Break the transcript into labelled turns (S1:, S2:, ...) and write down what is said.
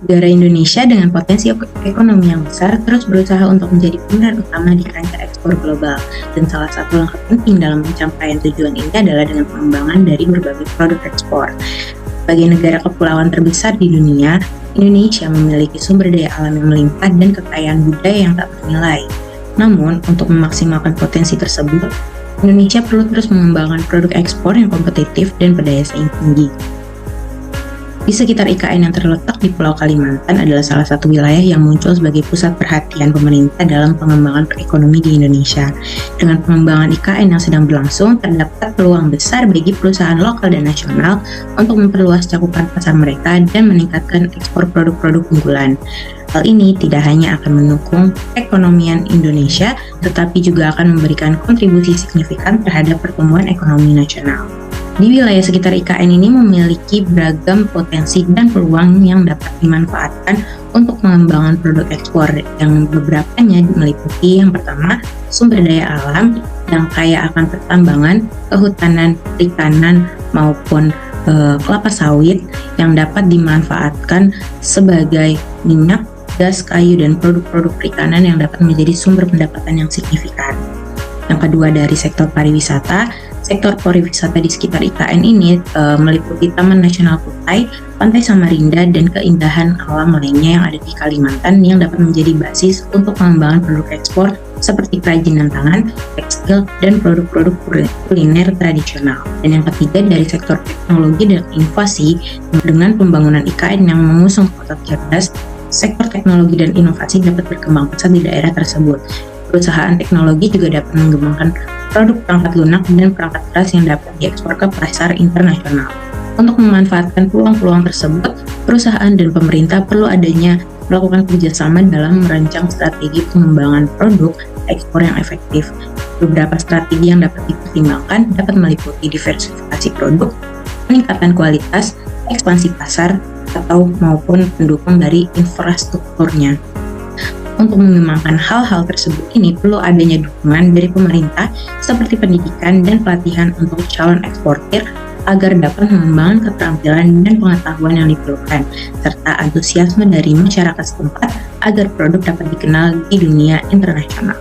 S1: Negara Indonesia dengan potensi ekonomi yang besar terus berusaha untuk menjadi pemeran utama di kancah ekspor global. Dan salah satu langkah penting dalam pencapaian tujuan ini adalah dengan pengembangan dari berbagai produk ekspor. Sebagai negara kepulauan terbesar di dunia, Indonesia memiliki sumber daya alam yang melimpah dan kekayaan budaya yang tak ternilai. Namun, untuk memaksimalkan potensi tersebut, Indonesia perlu terus mengembangkan produk ekspor yang kompetitif dan berdaya saing tinggi. Di sekitar IKN yang terletak di Pulau Kalimantan adalah salah satu wilayah yang muncul sebagai pusat perhatian pemerintah dalam pengembangan ekonomi di Indonesia. Dengan pengembangan IKN yang sedang berlangsung, terdapat peluang besar bagi perusahaan lokal dan nasional untuk memperluas cakupan pasar mereka dan meningkatkan ekspor produk-produk unggulan. Hal ini tidak hanya akan mendukung perekonomian Indonesia, tetapi juga akan memberikan kontribusi signifikan terhadap pertumbuhan ekonomi nasional. Di wilayah sekitar IKN ini memiliki beragam potensi dan peluang yang dapat dimanfaatkan untuk pengembangan produk ekspor yang beberapanya meliputi yang pertama, sumber daya alam yang kaya akan pertambangan, kehutanan, perikanan, maupun kelapa sawit yang dapat dimanfaatkan sebagai minyak, gas, kayu, dan produk-produk perikanan yang dapat menjadi sumber pendapatan yang signifikan. Yang kedua dari sektor pariwisata. Sektor pariwisata di sekitar IKN ini meliputi Taman Nasional Kutai, Pantai Samarinda, dan keindahan alam lainnya yang ada di Kalimantan yang dapat menjadi basis untuk pengembangan produk ekspor seperti kerajinan tangan, tekstil, dan produk-produk kuliner tradisional. Dan yang ketiga dari sektor teknologi dan inovasi, dengan pembangunan IKN yang mengusung kota cerdas, sektor teknologi dan inovasi dapat berkembang pesat di daerah tersebut. Perusahaan teknologi juga dapat mengembangkan produk perangkat lunak dan perangkat keras yang dapat diekspor ke pasar internasional. Untuk memanfaatkan peluang-peluang tersebut, perusahaan dan pemerintah perlu adanya melakukan kerjasama dalam merancang strategi pengembangan produk ekspor yang efektif. Beberapa strategi yang dapat dipertimbangkan dapat meliputi diversifikasi produk, peningkatan kualitas, ekspansi pasar, atau maupun pendukung dari infrastrukturnya. Untuk mengembangkan hal-hal tersebut ini perlu adanya dukungan dari pemerintah seperti pendidikan dan pelatihan untuk calon eksportir agar dapat mengembangkan keterampilan dan pengetahuan yang diperlukan, serta antusiasme dari masyarakat setempat agar produk dapat dikenal di dunia internasional.